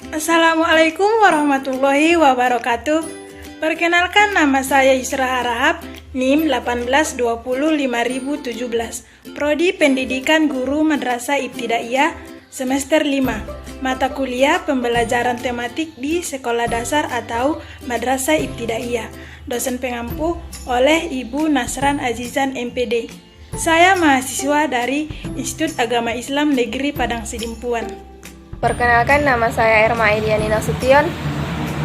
Assalamualaikum warahmatullahi wabarakatuh. Perkenalkan, nama saya Yusra Harahap, NIM 1820517, Prodi Pendidikan Guru Madrasah Ibtidaiyah, semester 5, mata kuliah pembelajaran tematik di sekolah dasar atau Madrasah Ibtidaiyah. Dosen pengampu oleh Ibu Nasran Azizan MPD. Saya mahasiswa dari Institut Agama Islam Negeri Padang Sidimpuan. Perkenalkan, nama saya Erma Ediani Nasution,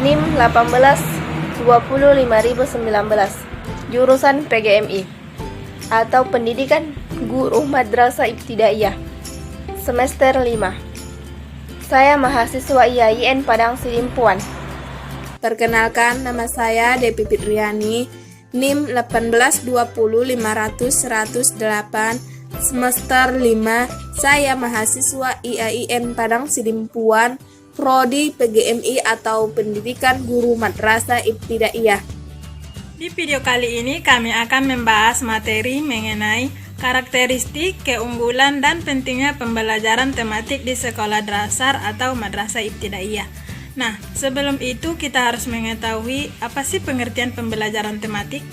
NIM 1820519, jurusan PGMI atau Pendidikan Guru Madrasah Ibtidaiyah, semester 5. Saya mahasiswa IAIN Padang Sidimpuan. Perkenalkan, nama saya Depi Fitriani, NIM 1820500-108, semester 5. Saya mahasiswa IAIN Padang Sidimpuan, Prodi PGMI atau Pendidikan Guru Madrasah Ibtidaiyah. Di video kali ini kami akan membahas materi mengenai karakteristik, keunggulan, dan pentingnya pembelajaran tematik di sekolah dasar atau Madrasah Ibtidaiyah. Nah, sebelum itu kita harus mengetahui apa sih pengertian pembelajaran tematik.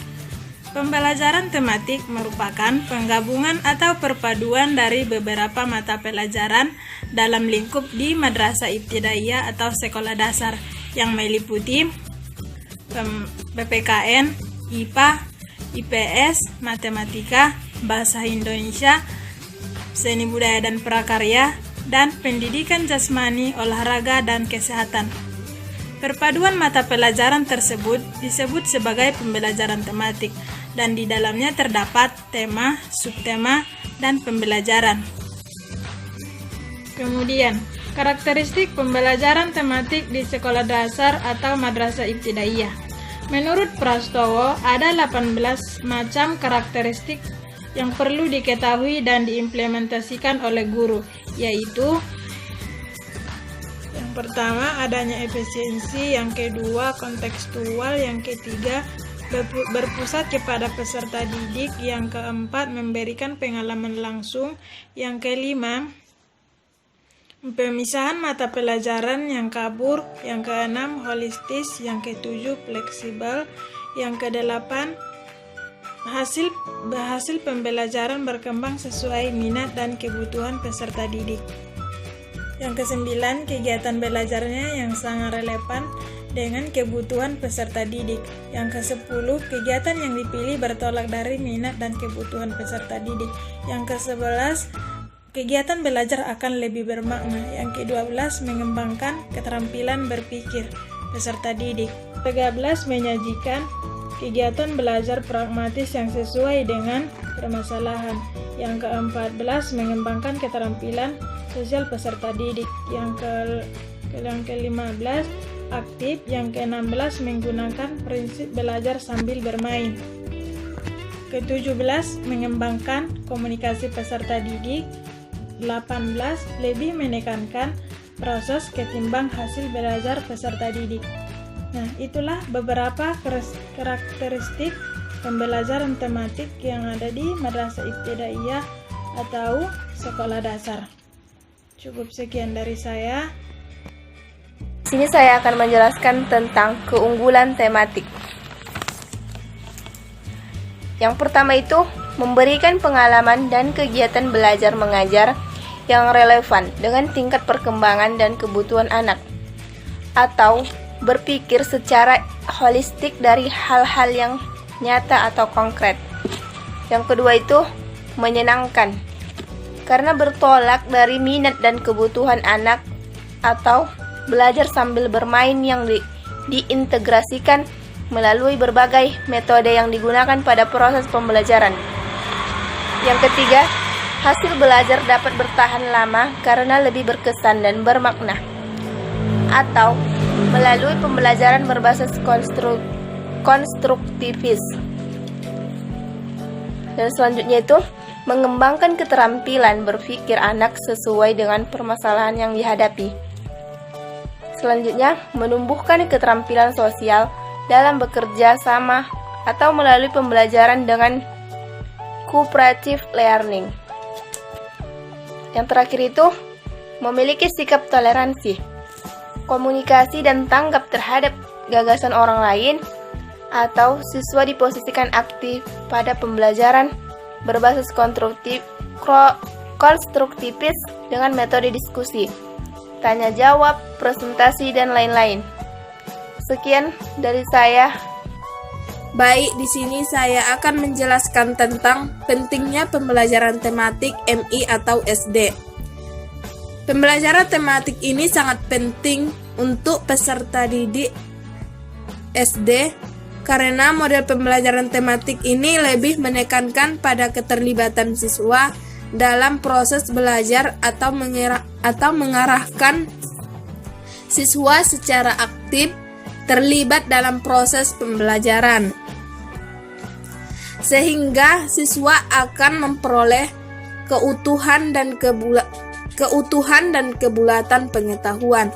Pembelajaran tematik merupakan penggabungan atau perpaduan dari beberapa mata pelajaran dalam lingkup di Madrasah Ibtidaiyah atau sekolah dasar yang meliputi PPKN, IPA, IPS, Matematika, Bahasa Indonesia, Seni Budaya dan Prakarya, dan Pendidikan Jasmani, Olahraga, dan Kesehatan. Perpaduan mata pelajaran tersebut disebut sebagai pembelajaran tematik, dan di dalamnya terdapat tema, subtema, dan pembelajaran. Kemudian, karakteristik pembelajaran tematik di sekolah dasar atau Madrasah Ibtidaiyah. Menurut Prastowo, ada 18 macam karakteristik yang perlu diketahui dan diimplementasikan oleh guru, yaitu yang pertama, adanya efisiensi, yang kedua, kontekstual, yang ketiga, berpusat kepada peserta didik, yang keempat, memberikan pengalaman langsung, yang kelima, pemisahan mata pelajaran yang kabur, yang keenam, holistis, yang ketujuh, fleksibel, yang kedelapan, hasil pembelajaran berkembang sesuai minat dan kebutuhan peserta didik. Yang kesembilan, kegiatan belajarnya yang sangat relevan dengan kebutuhan peserta didik. Yang ke-10, kegiatan yang dipilih bertolak dari minat dan kebutuhan peserta didik. Yang ke-11, kegiatan belajar akan lebih bermakna. Yang ke-12, mengembangkan keterampilan berpikir peserta didik. 13, menyajikan kegiatan belajar pragmatis yang sesuai dengan permasalahan. Yang ke-14, mengembangkan keterampilan sosial peserta didik. Yang ke-15, aktif. Yang ke-16, menggunakan prinsip belajar sambil bermain. Ke-17, mengembangkan komunikasi peserta didik. 18, lebih menekankan proses ketimbang hasil belajar peserta didik. Nah, itulah beberapa karakteristik pembelajaran tematik yang ada di Madrasah Ibtidaiyah atau sekolah dasar. Cukup sekian dari saya. Di sini saya akan menjelaskan tentang keunggulan tematik. Yang pertama itu, memberikan pengalaman dan kegiatan belajar mengajar yang relevan dengan tingkat perkembangan dan kebutuhan anak, atau berpikir secara holistik dari hal-hal yang nyata atau konkret. Yang kedua itu, menyenangkan, karena bertolak dari minat dan kebutuhan anak, atau belajar sambil bermain yang diintegrasikan melalui berbagai metode yang digunakan pada proses pembelajaran. Yang ketiga, hasil belajar dapat bertahan lama karena lebih berkesan dan bermakna, atau melalui pembelajaran berbasis konstruktivis. Dan selanjutnya itu, mengembangkan keterampilan berpikir anak sesuai dengan permasalahan yang dihadapi. Selanjutnya, menumbuhkan keterampilan sosial dalam bekerja sama atau melalui pembelajaran dengan cooperative learning. Yang terakhir itu, memiliki sikap toleransi, komunikasi dan tanggap terhadap gagasan orang lain, atau siswa diposisikan aktif pada pembelajaran berbasis konstruktivis dengan metode diskusi, tanya jawab, presentasi, dan lain-lain. Sekian dari saya. Baik, di sini saya akan menjelaskan tentang pentingnya pembelajaran tematik MI atau SD. Pembelajaran tematik ini sangat penting untuk peserta didik SD karena model pembelajaran tematik ini lebih menekankan pada keterlibatan siswa dalam proses belajar atau mengarahkan siswa secara aktif terlibat dalam proses pembelajaran, sehingga siswa akan memperoleh keutuhan dan kebulatan pengetahuan.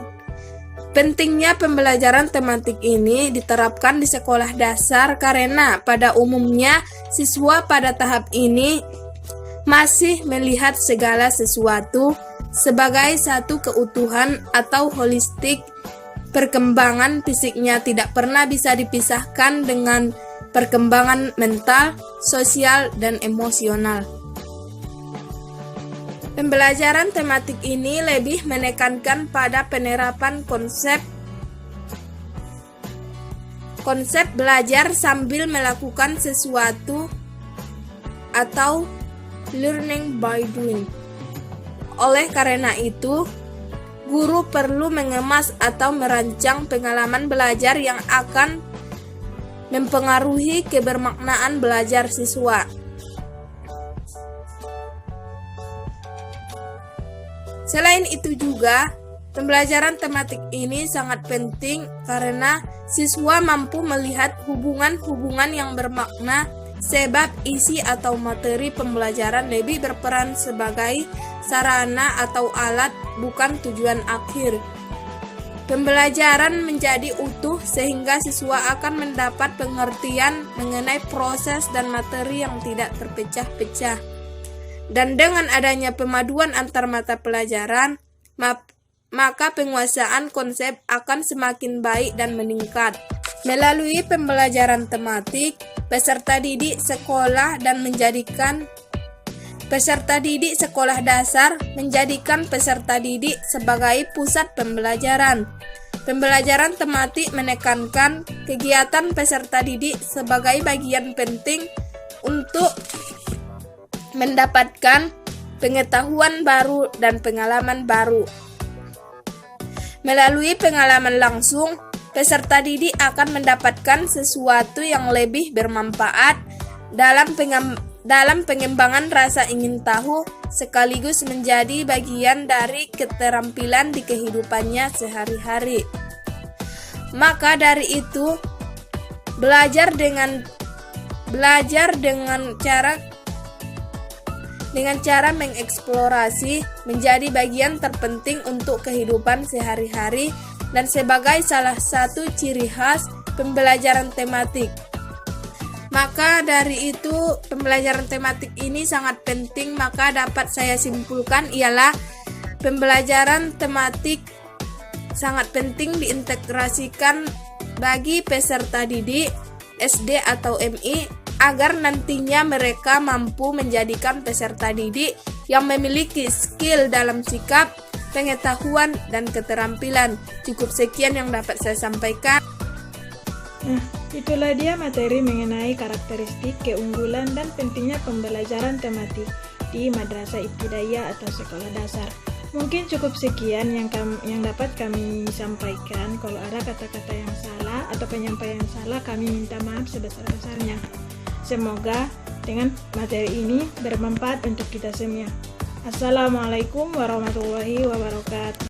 Pentingnya pembelajaran tematik ini diterapkan di sekolah dasar karena pada umumnya siswa pada tahap ini masih melihat segala sesuatu sebagai satu keutuhan atau holistik. Perkembangan fisiknya tidak pernah bisa dipisahkan dengan perkembangan mental, sosial, dan emosional. Pembelajaran tematik ini lebih menekankan pada penerapan konsep belajar sambil melakukan sesuatu atau learning by doing. Oleh karena itu, guru perlu mengemas atau merancang pengalaman belajar yang akan mempengaruhi kebermaknaan belajar siswa. Selain itu juga, pembelajaran tematik ini sangat penting karena siswa mampu melihat hubungan-hubungan yang bermakna, sebab isi atau materi pembelajaran lebih berperan sebagai sarana atau alat, bukan tujuan akhir. Pembelajaran menjadi utuh sehingga siswa akan mendapat pengertian mengenai proses dan materi yang tidak terpecah-pecah. Dan dengan adanya pemaduan antar mata pelajaran, maka penguasaan konsep akan semakin baik dan meningkat. Melalui pembelajaran tematik, peserta didik sekolah dasar menjadikan peserta didik sebagai pusat pembelajaran. Pembelajaran tematik menekankan kegiatan peserta didik sebagai bagian penting untuk mendapatkan pengetahuan baru dan pengalaman baru. Melalui pengalaman langsung, peserta didik akan mendapatkan sesuatu yang lebih bermanfaat dalam pengembangan rasa ingin tahu, sekaligus menjadi bagian dari keterampilan di kehidupannya sehari-hari. Maka dari itu, belajar dengan cara mengeksplorasi menjadi bagian terpenting untuk kehidupan sehari-hari dan sebagai salah satu ciri khas pembelajaran tematik. Maka dari itu, pembelajaran tematik ini sangat penting, maka dapat saya simpulkan ialah pembelajaran tematik sangat penting diintegrasikan bagi peserta didik SD atau MI agar nantinya mereka mampu menjadikan peserta didik yang memiliki skill dalam sikap, pengetahuan, dan keterampilan. Cukup sekian yang dapat saya sampaikan. Nah, itulah dia materi mengenai karakteristik, keunggulan, dan pentingnya pembelajaran tematik di Madrasah Ibtidaiyah atau sekolah dasar. Mungkin cukup sekian yang dapat kami sampaikan. Kalau ada kata-kata yang salah atau penyampaian yang salah, kami minta maaf sebesar-besarnya. Semoga dengan materi ini bermanfaat untuk kita semua. Assalamualaikum warahmatullahi wabarakatuh.